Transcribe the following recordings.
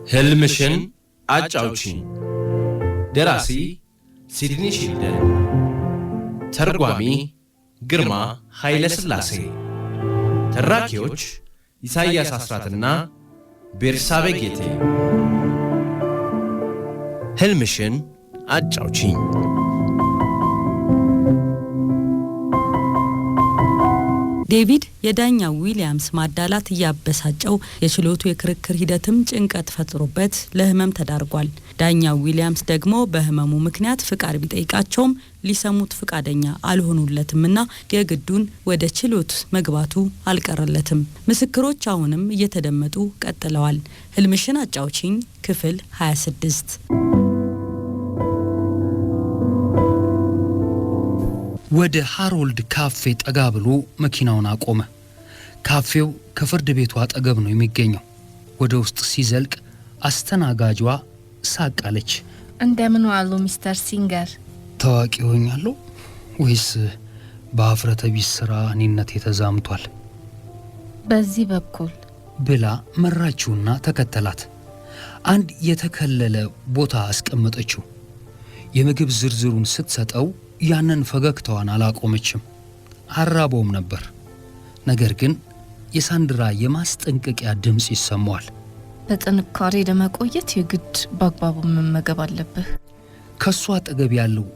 ህልምሽን አጫውቺኝ። ደራሲ ሲድኒ ሺልደን፣ ተርጓሚ ግርማ ኃይለ ሥላሴ፣ ተራኪዎች ኢሳይያስ አስራትና ቤርሳቤ ጌቴ። ህልምሽን አጫውቺኝ። ዴቪድ የዳኛው ዊሊያምስ ማዳላት ያበሳጨው የችሎቱ የክርክር ሂደትም ጭንቀት ፈጥሮበት ለህመም ተዳርጓል። ዳኛው ዊሊያምስ ደግሞ በህመሙ ምክንያት ፍቃድ ቢጠይቃቸውም ሊሰሙት ፍቃደኛ አልሆኑለትምና የግዱን ወደ ችሎት መግባቱ አልቀረለትም። ምስክሮች አሁንም እየተደመጡ ቀጥለዋል። ህልምሽን አጫውቺኝ ክፍል 26። ወደ ሃሮልድ ካፌ ጠጋ ብሎ መኪናውን አቆመ። ካፌው ከፍርድ ቤቱ አጠገብ ነው የሚገኘው። ወደ ውስጥ ሲዘልቅ አስተናጋጇ ሳቃለች። እንደምን ዋሉ ሚስተር ሲንገር? ታዋቂ ሆኛለሁ ወይስ በአፍረተ ቢስ ስራ እኔነት የተዛምቷል? በዚህ በኩል ብላ መራችውና ተከተላት። አንድ የተከለለ ቦታ አስቀመጠችው። የምግብ ዝርዝሩን ስትሰጠው ያንን ፈገግታዋን አላቆመችም። አራቦም ነበር። ነገር ግን የሳንድራ የማስጠንቀቂያ ድምጽ ይሰማዋል። በጥንካሬ ለመቆየት የግድ በአግባቡ መመገብ አለብህ። ከሷ አጠገብ ያለው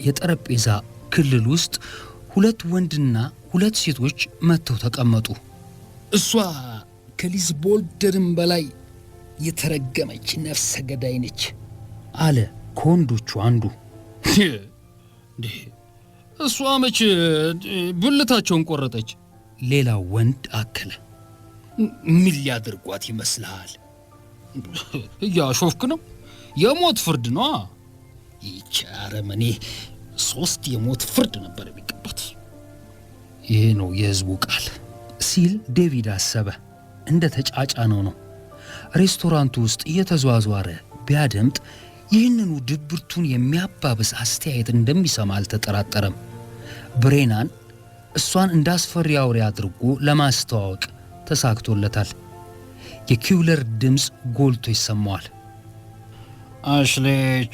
የጠረጴዛ ክልል ውስጥ ሁለት ወንድና ሁለት ሴቶች መጥተው ተቀመጡ። እሷ ከሊዝ ቦልደርም በላይ የተረገመች ነፍሰ ገዳይ ነች አለ ከወንዶቹ አንዱ። እሷ መች ብልታቸውን ቆረጠች? ሌላው ወንድ አከለ። ምን ሊያደርጓት ይመስልሃል? እያሾፍክ ነው? የሞት ፍርድ ነው። ይቺ አረመኔ 3 የሞት ፍርድ ነበር የሚቀባት። ይሄ ነው የህዝቡ ቃል ሲል ዴቪድ አሰበ። እንደ ተጫጫነው ነው። ሬስቶራንቱ ውስጥ እየተዟዟረ ቢያደምጥ ይህንኑ ድብርቱን የሚያባብስ አስተያየት እንደሚሰማ አልተጠራጠረም። ብሬናን እሷን እንዳስፈሪ አውሬ አድርጎ ለማስተዋወቅ ተሳክቶለታል። የኪውለር ድምፅ ጎልቶ ይሰማዋል። አሽሌ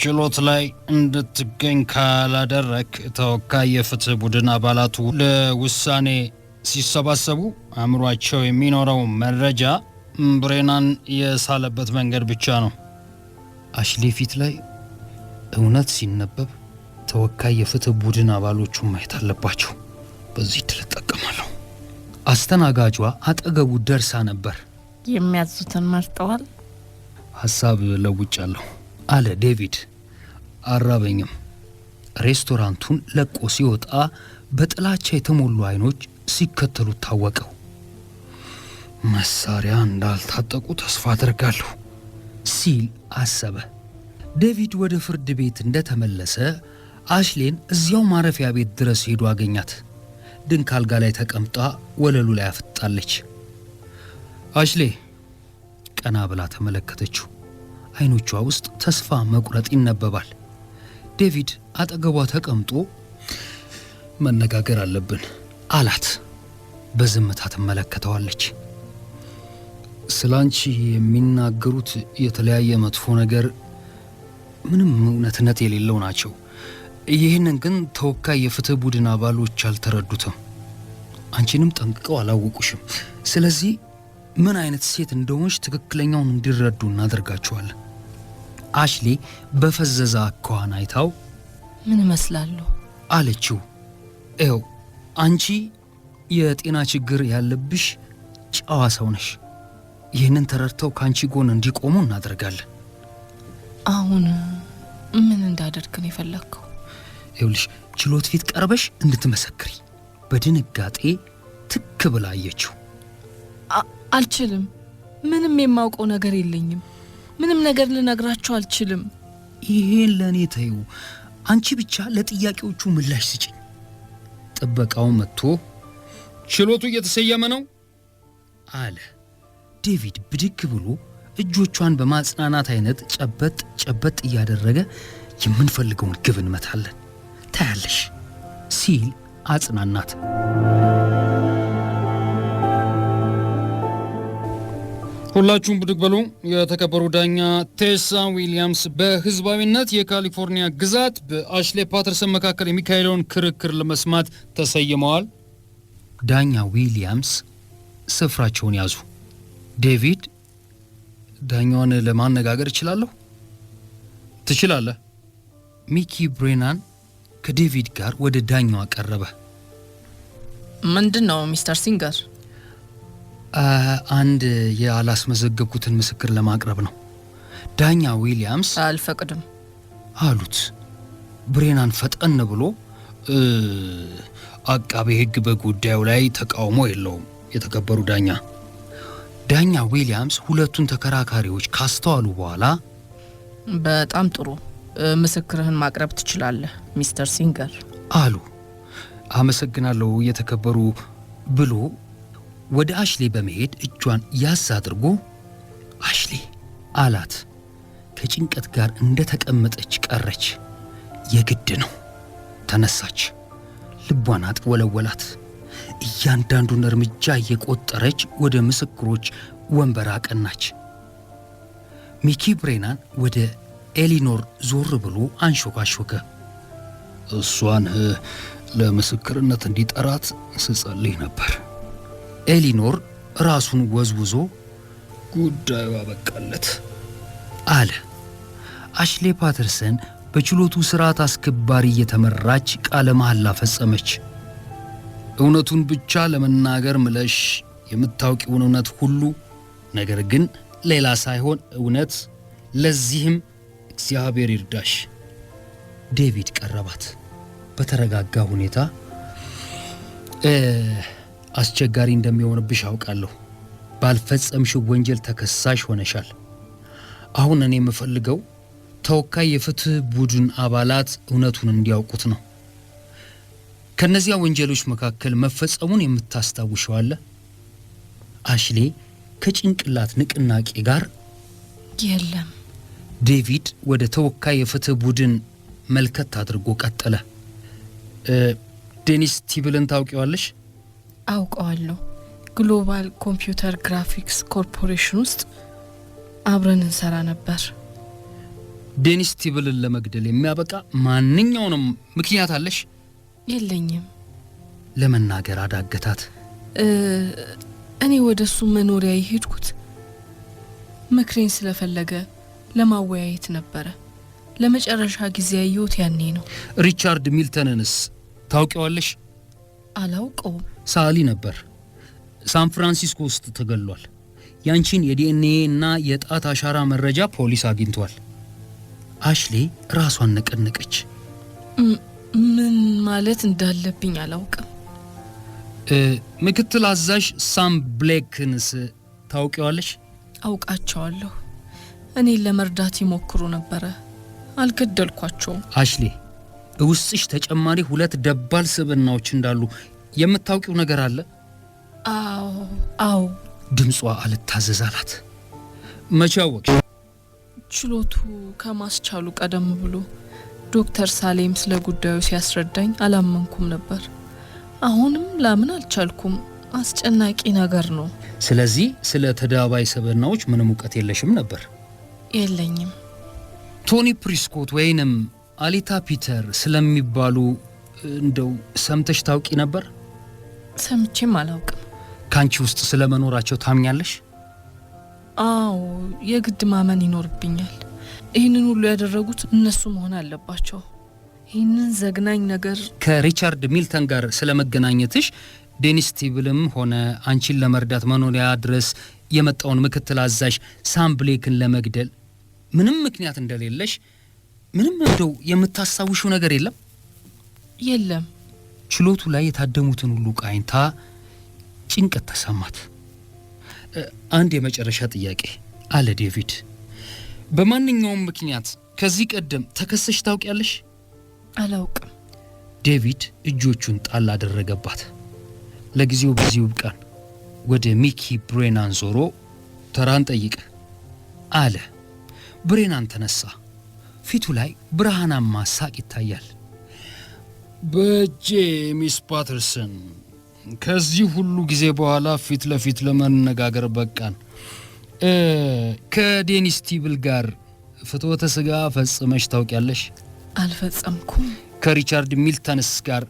ችሎት ላይ እንድትገኝ ካላደረክ ተወካይ የፍትህ ቡድን አባላቱ ለውሳኔ ሲሰባሰቡ አእምሯቸው የሚኖረው መረጃ ብሬናን የሳለበት መንገድ ብቻ ነው። አሽሌ ፊት ላይ እውነት ሲነበብ ተወካይ የፍትህ ቡድን አባሎቹ ማየት አለባቸው። በዚህ ተጠቀማለሁ። አስተናጋጇ አጠገቡ ደርሳ ነበር። የሚያዙትን መርጠዋል? ሐሳብ ለውጫለሁ አለ ዴቪድ። አራበኝም። ሬስቶራንቱን ለቆ ሲወጣ በጥላቻ የተሞሉ አይኖች ሲከተሉት ታወቀው። መሳሪያ እንዳልታጠቁ ተስፋ አድርጋለሁ ሲል አሰበ። ዴቪድ ወደ ፍርድ ቤት እንደተመለሰ አሽሌን እዚያው ማረፊያ ቤት ድረስ ሄዶ አገኛት። ድንክ አልጋ ላይ ተቀምጣ ወለሉ ላይ አፍጣለች። አሽሌ ቀና ብላ ተመለከተችው። አይኖቿ ውስጥ ተስፋ መቁረጥ ይነበባል። ዴቪድ አጠገቧ ተቀምጦ መነጋገር አለብን አላት። በዝምታ ትመለከተዋለች። ስላንቺ የሚናገሩት የተለያየ መጥፎ ነገር ምንም እውነትነት የሌለው ናቸው። ይህንን ግን ተወካይ የፍትህ ቡድን አባሎች አልተረዱትም። አንቺንም ጠንቅቀው አላወቁሽም። ስለዚህ ምን አይነት ሴት እንደሆንሽ ትክክለኛውን እንዲረዱ እናደርጋቸዋለን። አሽሌ በፈዘዛ አኳኋን አይታው ምን እመስላለሁ አለችው። ኤው አንቺ የጤና ችግር ያለብሽ ጨዋ ሰው ነሽ። ይህንን ተረድተው ካንቺ ጎን እንዲቆሙ እናደርጋለን። አሁን ምን እንዳደርግ ነው የፈለግከው? ይኸውልሽ ችሎት ፊት ቀርበሽ እንድትመሰክሪ። በድንጋጤ ትክ ብላ አየችው። አልችልም። ምንም የማውቀው ነገር የለኝም። ምንም ነገር ልነግራችሁ አልችልም። ይሄን ለኔ ተይው። አንቺ ብቻ ለጥያቄዎቹ ምላሽ ስጪኝ። ጥበቃው መጥቶ ችሎቱ እየተሰየመ ነው አለ። ዴቪድ ብድግ ብሎ እጆቿን በማጽናናት አይነት ጨበጥ ጨበጥ እያደረገ የምንፈልገውን ግብ እንመታለን ታያለሽ ሲል አጽናናት። ሁላችሁም ብድግ በሉ። የተከበሩ ዳኛ ቴሳ ዊሊያምስ በህዝባዊነት የካሊፎርኒያ ግዛት በአሽሌ ፓተርሰን መካከል የሚካሄደውን ክርክር ለመስማት ተሰይመዋል። ዳኛ ዊሊያምስ ስፍራቸውን ያዙ። ዴቪድ፣ ዳኛውን ለማነጋገር እችላለሁ? ትችላለህ። ሚኪ ብሬናን ከዴቪድ ጋር ወደ ዳኛው አቀረበ። ምንድን ነው ሚስተር ሲንገር? አንድ ያላስመዘገብኩትን ምስክር ለማቅረብ ነው። ዳኛ ዊሊያምስ አልፈቅድም አሉት። ብሬናን ፈጠን ብሎ አቃቤ ሕግ በጉዳዩ ላይ ተቃውሞ የለውም የተከበሩ ዳኛ። ዳኛ ዊሊያምስ ሁለቱን ተከራካሪዎች ካስተዋሉ በኋላ በጣም ጥሩ፣ ምስክርህን ማቅረብ ትችላለህ ሚስተር ሲንገር አሉ። አመሰግናለሁ የተከበሩ ብሎ ወደ አሽሌ በመሄድ እጇን ያዝ አድርጎ አሽሌ አላት። ከጭንቀት ጋር እንደተቀመጠች ቀረች። የግድ ነው። ተነሳች። ልቧን አጥወለወላት። እያንዳንዱን እርምጃ እየቆጠረች ወደ ምስክሮች ወንበር አቀናች። ሚኪ ብሬናን ወደ ኤሊኖር ዞር ብሎ አንሾካሾከ። እሷን ለምስክርነት እንዲጠራት ስጸልይ ነበር። ኤሊኖር ራሱን ወዝውዞ ጉዳዩ አበቃለት አለ። አሽሌ ፓተርሰን በችሎቱ ሥርዓት አስከባሪ እየተመራች ቃለ መሐላ ፈጸመች። እውነቱን ብቻ ለመናገር ምለሽ የምታውቂውን እውነት ሁሉ፣ ነገር ግን ሌላ ሳይሆን እውነት፣ ለዚህም እግዚአብሔር ይርዳሽ። ዴቪድ ቀረባት በተረጋጋ ሁኔታ። አስቸጋሪ እንደሚሆንብሽ አውቃለሁ። ባልፈጸምሽው ወንጀል ተከሳሽ ሆነሻል። አሁን እኔ የምፈልገው ተወካይ የፍትህ ቡድን አባላት እውነቱን እንዲያውቁት ነው። ከነዚያ ወንጀሎች መካከል መፈጸሙን የምታስታውሸው አለ? አሽሌ ከጭንቅላት ንቅናቄ ጋር የለም። ዴቪድ ወደ ተወካይ የፍትህ ቡድን መልከት አድርጎ ቀጠለ። ዴኒስ ቲብልን ታውቂዋለሽ? አውቀዋለሁ። ግሎባል ኮምፒውተር ግራፊክስ ኮርፖሬሽን ውስጥ አብረን እንሰራ ነበር። ዴኒስ ቲብልን ለመግደል የሚያበቃ ማንኛውንም ምክንያት አለሽ? የለኝም። ለመናገር አዳገታት። እኔ ወደ እሱ መኖሪያ የሄድኩት ምክሬን ስለፈለገ ለማወያየት ነበረ። ለመጨረሻ ጊዜ ያየሁት ያኔ ነው። ሪቻርድ ሚልተንንስ ታውቂዋለሽ? አላውቀውም። ሳሊ ነበር። ሳን ፍራንሲስኮ ውስጥ ተገሏል። ያንቺን የዲኤንኤ እና የጣት አሻራ መረጃ ፖሊስ አግኝቷል። አሽሌ ራሷን ነቀነቀች። ምን ማለት እንዳለብኝ አላውቅም። ምክትል አዛዥ ሳም ብሌክንስ ታውቂዋለሽ? አውቃቸዋለሁ። እኔን ለመርዳት ይሞክሩ ነበረ። አልገደልኳቸውም። አሽሌ፣ ውስጥሽ ተጨማሪ 2 ደባል ስብዕናዎች እንዳሉ የምታውቂው ነገር አለ? አዎ። ድምጿ አልታዘዝ አላት። መቼ አወቅሽ? ችሎቱ ከማስቻሉ ቀደም ብሎ ዶክተር ሳሌም ስለ ጉዳዩ ሲያስረዳኝ አላመንኩም ነበር። አሁንም ላምን አልቻልኩም። አስጨናቂ ነገር ነው። ስለዚህ ስለ ተዳባይ ስብዕናዎች ምንም እውቀት የለሽም ነበር? የለኝም። ቶኒ ፕሪስኮት ወይንም አሊታ ፒተር ስለሚባሉ እንደው ሰምተሽ ታውቂ ነበር? ሰምቼም አላውቅም። ካንቺ ውስጥ ስለመኖራቸው ታምኛለሽ? አዎ፣ የግድ ማመን ይኖርብኛል። ይህንን ሁሉ ያደረጉት እነሱ መሆን አለባቸው። ይህንን ዘግናኝ ነገር ከሪቻርድ ሚልተን ጋር ስለመገናኘትሽ ዴኒስ ቲብልም ሆነ አንቺን ለመርዳት መኖሪያ ድረስ የመጣውን ምክትል አዛዥ ሳም ብሌክን ለመግደል ምንም ምክንያት እንደሌለሽ ምንም እንደው የምታስታውሽው ነገር የለም? የለም። ችሎቱ ላይ የታደሙትን ሁሉ ቃኝታ ጭንቀት ተሰማት። አንድ የመጨረሻ ጥያቄ አለ ዴቪድ። በማንኛውም ምክንያት ከዚህ ቀደም ተከሰሽ ታውቂያለሽ? አላውቅም። ዴቪድ እጆቹን ጣል አደረገባት። ለጊዜው በዚሁ ይብቃን። ወደ ሚኪ ብሬናን ዞሮ ተራን ጠይቅ አለ። ብሬናን ተነሳ። ፊቱ ላይ ብርሃናማ ሳቅ ይታያል። በእጄ ሚስ ፓተርሰን፣ ከዚህ ሁሉ ጊዜ በኋላ ፊት ለፊት ለመነጋገር በቃን። ከዴኒስ ቲብል ጋር ፍትወተ ስጋ ፈጽመሽ ታውቂያለሽ? አልፈጸምኩም። ከሪቻርድ ሚልተንስ ጋር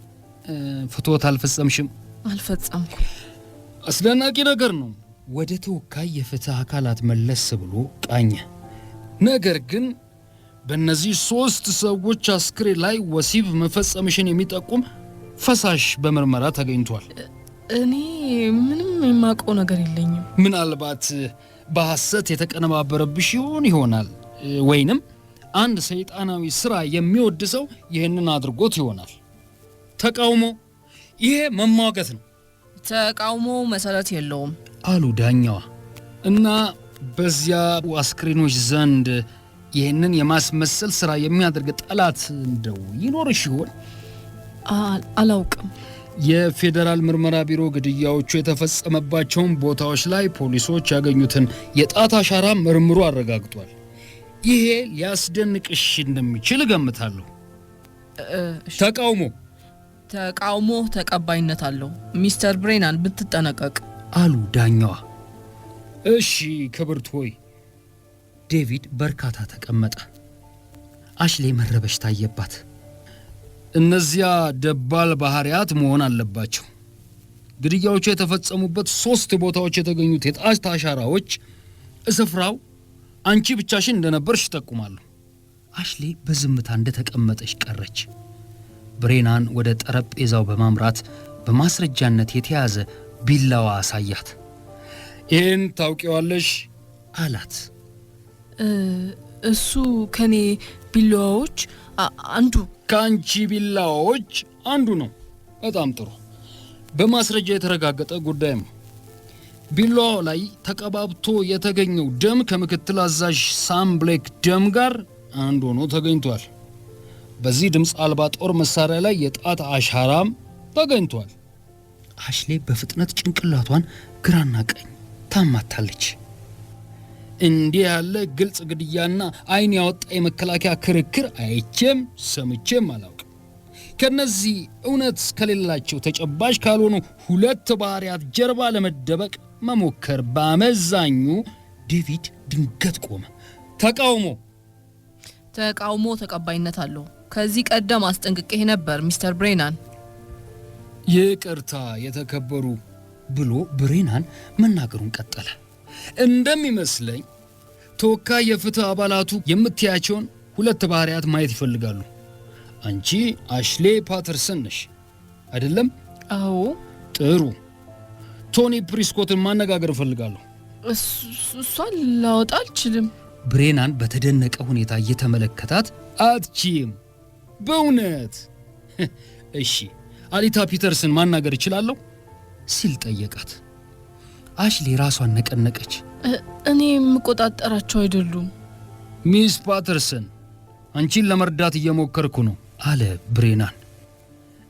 ፍትወት አልፈጸምሽም? አልፈጸምኩም። አስደናቂ ነገር ነው። ወደ ተወካይ የፍትህ አካላት መለስ ብሎ ቃኘ። ነገር ግን በእነዚህ 3 ሰዎች አስክሬን ላይ ወሲብ መፈጸምሽን የሚጠቁም ፈሳሽ በምርመራ ተገኝቷል። እኔ ምንም የማውቀው ነገር የለኝም። ምናልባት በሐሰት የተቀነባበረብሽ ይሆናል ወይንም አንድ ሰይጣናዊ ስራ የሚወድ ሰው ይህንን አድርጎት ይሆናል። ተቃውሞ፣ ይሄ መሟገት ነው። ተቃውሞ መሰረት የለውም አሉ ዳኛዋ። እና በዚያ አስክሬኖች ዘንድ ይህንን የማስመሰል ስራ የሚያደርግ ጠላት እንደው ይኖርሽ ይሆን? አላውቅም። የፌዴራል ምርመራ ቢሮ ግድያዎቹ የተፈጸመባቸውን ቦታዎች ላይ ፖሊሶች ያገኙትን የጣት አሻራ መርምሮ አረጋግጧል። ይሄ ሊያስደንቅሽ እንደሚችል እገምታለሁ። ተቃውሞ ተቀባይነት አለው። ሚስተር ብሬናን ብትጠነቀቅ አሉ ዳኛዋ። እሺ ክብርት ሆይ። ዴቪድ በርካታ ተቀመጠ። አሽሌ መረበሽ ታየባት። እነዚያ ደባል ባህሪያት መሆን አለባቸው። ግድያዎቹ የተፈጸሙበት 3 ቦታዎች የተገኙት የጣት አሻራዎች ስፍራው አንቺ ብቻሽን እንደነበርሽ ይጠቁማሉ። አሽሌ በዝምታ እንደተቀመጠች ቀረች። ብሬናን ወደ ጠረጴዛው በማምራት በማስረጃነት የተያዘ ቢላዋ አሳያት። ይህን ታውቂዋለሽ አላት። እሱ ከኔ ቢላዋዎች አንዱ። ከአንቺ ቢላዋዎች አንዱ ነው። በጣም ጥሩ። በማስረጃ የተረጋገጠ ጉዳይም ነው። ቢላዋው ላይ ተቀባብቶ የተገኘው ደም ከምክትል አዛዥ ሳም ብሌክ ደም ጋር አንድ ሆኖ ተገኝቷል። በዚህ ድምፅ አልባ ጦር መሳሪያ ላይ የጣት አሻራም ተገኝቷል። አሽሌ በፍጥነት ጭንቅላቷን ግራና ቀኝ ታማታለች። እንዲህ ያለ ግልጽ ግድያና አይን ያወጣ የመከላከያ ክርክር አይቼም ሰምቼም አላውቅም። ከነዚህ እውነት ከሌላቸው ተጨባጭ ካልሆኑ 2 ባህሪያት ጀርባ ለመደበቅ መሞከር በአመዛኙ። ዴቪድ ድንገት ቆመ። ተቃውሞ ተቀባይነት አለው። ከዚህ ቀደም አስጠንቅቄ ነበር ሚስተር ብሬናን። ይቅርታ የተከበሩ ብሎ ብሬናን መናገሩን ቀጠለ። እንደሚመስለኝ ተወካይ የፍትህ አባላቱ የምትያቸውን 2 ባህሪያት ማየት ይፈልጋሉ። አንቺ አሽሌ ፓተርሰን ነሽ አይደለም? አዎ። ጥሩ። ቶኒ ፕሪስኮትን ማነጋገር እፈልጋለሁ። እሷን ላወጣ አልችልም። ብሬናን በተደነቀ ሁኔታ እየተመለከታት አትችይም? በእውነት? እሺ፣ አሊታ ፒተርስን ማናገር እችላለሁ ሲል ጠየቃት። አሽሌ ራሷን ነቀነቀች። እኔ የምቆጣጠራቸው አይደሉም። ሚስ ፓተርሰን፣ አንቺን ለመርዳት እየሞከርኩ ነው አለ ብሬናን።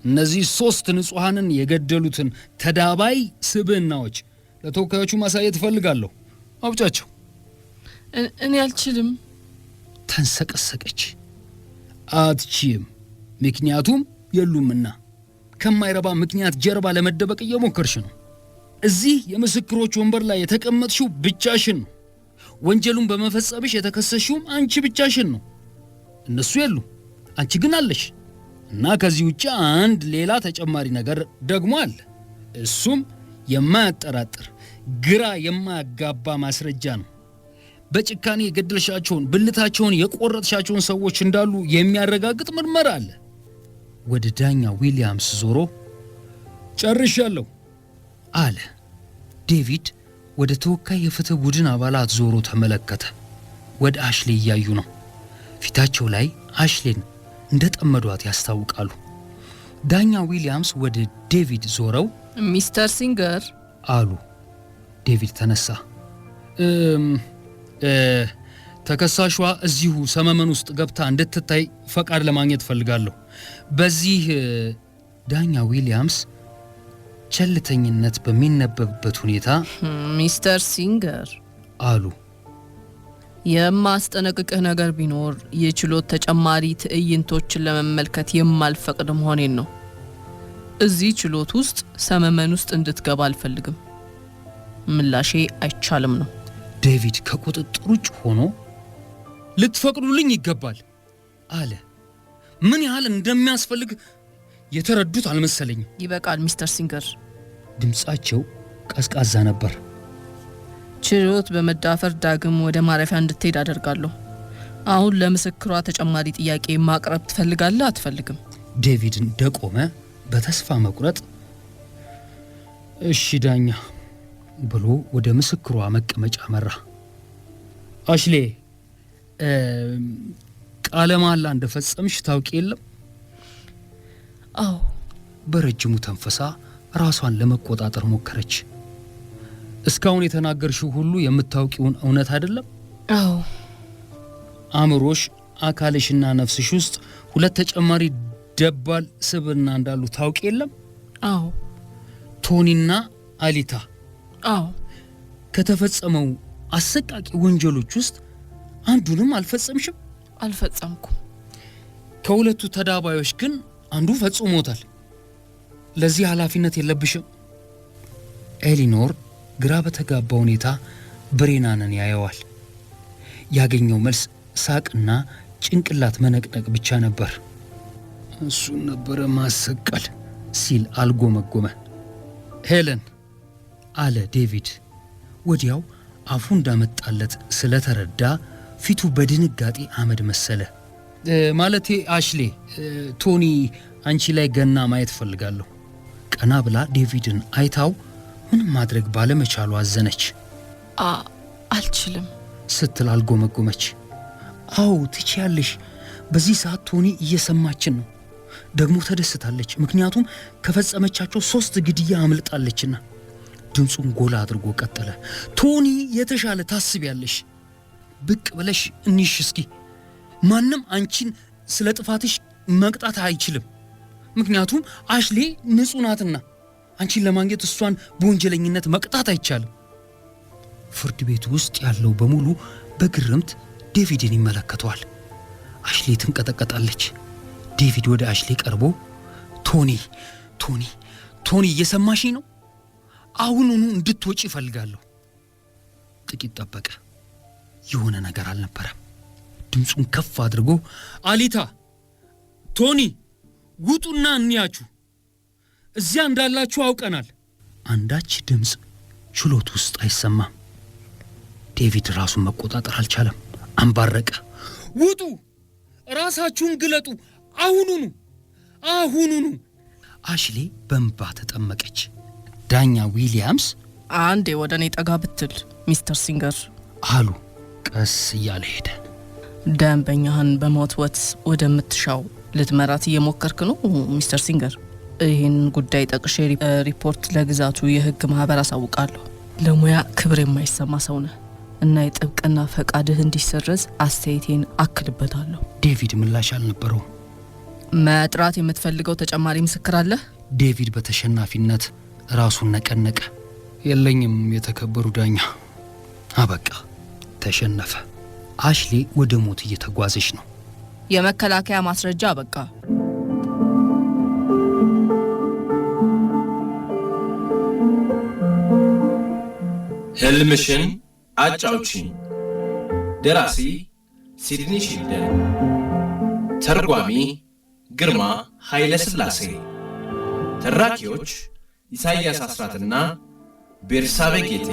እነዚህ 3 ንጹሐንን የገደሉትን ተዳባይ ስብዕናዎች ለተወካዮቹ ማሳየት እፈልጋለሁ። አውጫቸው። እኔ አልችልም። ተንሰቀሰቀች። አትችይም፣ ምክንያቱም የሉምና። ከማይረባ ምክንያት ጀርባ ለመደበቅ እየሞከርሽ ነው። እዚህ የምስክሮች ወንበር ላይ የተቀመጥሽው ብቻሽን ነው። ወንጀሉን በመፈጸምሽ የተከሰሽውም አንቺ ብቻሽን ነው። እነሱ የሉ፣ አንቺ ግን አለሽ። እና ከዚህ ውጭ አንድ ሌላ ተጨማሪ ነገር ደግሞ አለ። እሱም የማያጠራጥር ግራ የማያጋባ ማስረጃ ነው። በጭካኔ የገደልሻቸውን ብልታቸውን የቆረጥሻቸውን ሰዎች እንዳሉ የሚያረጋግጥ ምርመራ አለ። ወደ ዳኛ ዊሊያምስ ዞሮ ጨርሻለሁ አለ። ዴቪድ ወደ ተወካይ የፍትህ ቡድን አባላት ዞሮ ተመለከተ። ወደ አሽሌ እያዩ ነው። ፊታቸው ላይ አሽሌን እንደ ጠመዷት ያስታውቃሉ። ዳኛ ዊሊያምስ ወደ ዴቪድ ዞረው ሚስተር ሲንገር አሉ። ዴቪድ ተነሳ። ተከሳሿ እዚሁ ሰመመን ውስጥ ገብታ እንድትታይ ፈቃድ ለማግኘት ፈልጋለሁ። በዚህ ዳኛ ዊሊያምስ ቸልተኝነት በሚነበብበት ሁኔታ ሚስተር ሲንገር አሉ። የማስጠነቅቅህ ነገር ቢኖር የችሎት ተጨማሪ ትዕይንቶችን ለመመልከት የማልፈቅድ መሆኔን ነው። እዚህ ችሎት ውስጥ ሰመመን ውስጥ እንድትገባ አልፈልግም። ምላሼ አይቻልም ነው። ዴቪድ ከቁጥጥር ውጭ ሆኖ ልትፈቅዱልኝ ይገባል አለ። ምን ያህል እንደሚያስፈልግ የተረዱት አልመሰለኝም። ይበቃል ሚስተር ሲንገር። ድምፃቸው ቀዝቃዛ ነበር። ችሎት በመዳፈር ዳግም ወደ ማረፊያ እንድትሄድ አደርጋለሁ። አሁን ለምስክሯ ተጨማሪ ጥያቄ ማቅረብ ትፈልጋለህ አትፈልግም? ዴቪድ እንደቆመ በተስፋ መቁረጥ እሺ ዳኛ ብሎ ወደ ምስክሯ መቀመጫ መራ። አሽሌ ቃለ መሃላ እንደፈጸምሽ ታውቂ የለም? አዎ። በረጅሙ ተንፈሳ ራሷን ለመቆጣጠር ሞከረች። እስካሁን የተናገርሽው ሁሉ የምታውቂውን እውነት አይደለም? አዎ። አእምሮሽ፣ አካልሽና ነፍስሽ ውስጥ ሁለት ተጨማሪ ደባል ስብዕና እንዳሉ ታውቂ የለም? አዎ። ቶኒና አሊታ። አዎ። ከተፈጸመው አሰቃቂ ወንጀሎች ውስጥ አንዱንም አልፈጸምሽም? አልፈጸምኩም። ከሁለቱ ተዳባዮች ግን አንዱ ፈጽሞታል። ለዚህ ኃላፊነት የለብሽም። ኤሊኖር ግራ በተጋባ ሁኔታ ብሬናንን ያየዋል። ያገኘው መልስ ሳቅና ጭንቅላት መነቅነቅ ብቻ ነበር። እሱን ነበረ ማሰቀል ሲል አልጎመጎመ። ሄለን አለ ዴቪድ። ወዲያው አፉ እንዳመጣለት ስለተረዳ ፊቱ በድንጋጤ አመድ መሰለ። ማለቴ አሽሌ፣ ቶኒ አንቺ ላይ ገና ማየት ፈልጋለሁ። ቀና ብላ ዴቪድን አይታው ምንም ማድረግ ባለመቻሉ አዘነች። አልችልም ስትል አልጎመጎመች። አዎ ትችያለሽ። በዚህ ሰዓት ቶኒ እየሰማችን ነው። ደግሞ ተደስታለች፣ ምክንያቱም ከፈጸመቻቸው 3 ግድያ አምልጣለችና። ድምፁን ጎላ አድርጎ ቀጠለ። ቶኒ የተሻለ ታስቢያለሽ። ብቅ ብለሽ እንይሽ እስኪ። ማንም አንቺን ስለ ጥፋትሽ መቅጣት አይችልም፣ ምክንያቱም አሽሌ ንጹህ ናትና። አንቺን ለማግኘት እሷን በወንጀለኝነት መቅጣት አይቻልም። ፍርድ ቤቱ ውስጥ ያለው በሙሉ በግርምት ዴቪድን ይመለከተዋል። አሽሌ ትንቀጠቀጣለች። ዴቪድ ወደ አሽሌ ቀርቦ ቶኒ ቶኒ ቶኒ እየሰማሽኝ ነው? አሁኑኑ እንድትወጪ እፈልጋለሁ። ጥቂት ጠበቀ። የሆነ ነገር አልነበረም። ድምፁን ከፍ አድርጎ አሊታ፣ ቶኒ ውጡና እንያችሁ፣ እዚያ እንዳላችሁ አውቀናል። አንዳች ድምፅ ችሎት ውስጥ አይሰማም። ዴቪድ ራሱን መቆጣጠር አልቻለም። አንባረቀ። ውጡ! ራሳችሁን ግለጡ! አሁኑኑ! አሁኑኑ! አሽሌ በእንባ ተጠመቀች። ዳኛ ዊሊያምስ አንዴ ወደ እኔ ጠጋ ብትል ሚስተር ሲንገር አሉ። ቀስ እያለ ሄደ። ደንበኛህን በመወትወት ወደምትሻው ልትመራት እየሞከርክ ነው ሚስተር ሲንገር? ይህን ጉዳይ ጠቅሼ ሪፖርት ለግዛቱ የህግ ማህበር አሳውቃለሁ። ለሙያ ክብር የማይሰማ ሰው ነህ እና የጥብቅና ፈቃድህ እንዲሰረዝ አስተያየቴን አክልበታለሁ። ዴቪድ ምላሽ አልነበረውም። መጥራት የምትፈልገው ተጨማሪ ምስክር አለ? ዴቪድ በተሸናፊነት ራሱን ነቀነቀ። የለኝም የተከበሩ ዳኛ። አበቃ፣ ተሸነፈ። አሽሌ ወደ ሞት እየተጓዘች ነው። የመከላከያ ማስረጃ አበቃ። ህልምሽን አጫውቺኝ። ደራሲ ሲድኒ ሺልደን፣ ተርጓሚ ግርማ ኃይለ ሥላሴ፣ ተራኪዎች ኢሳይያስ አስራትና ቤርሳቤ ጌቴ።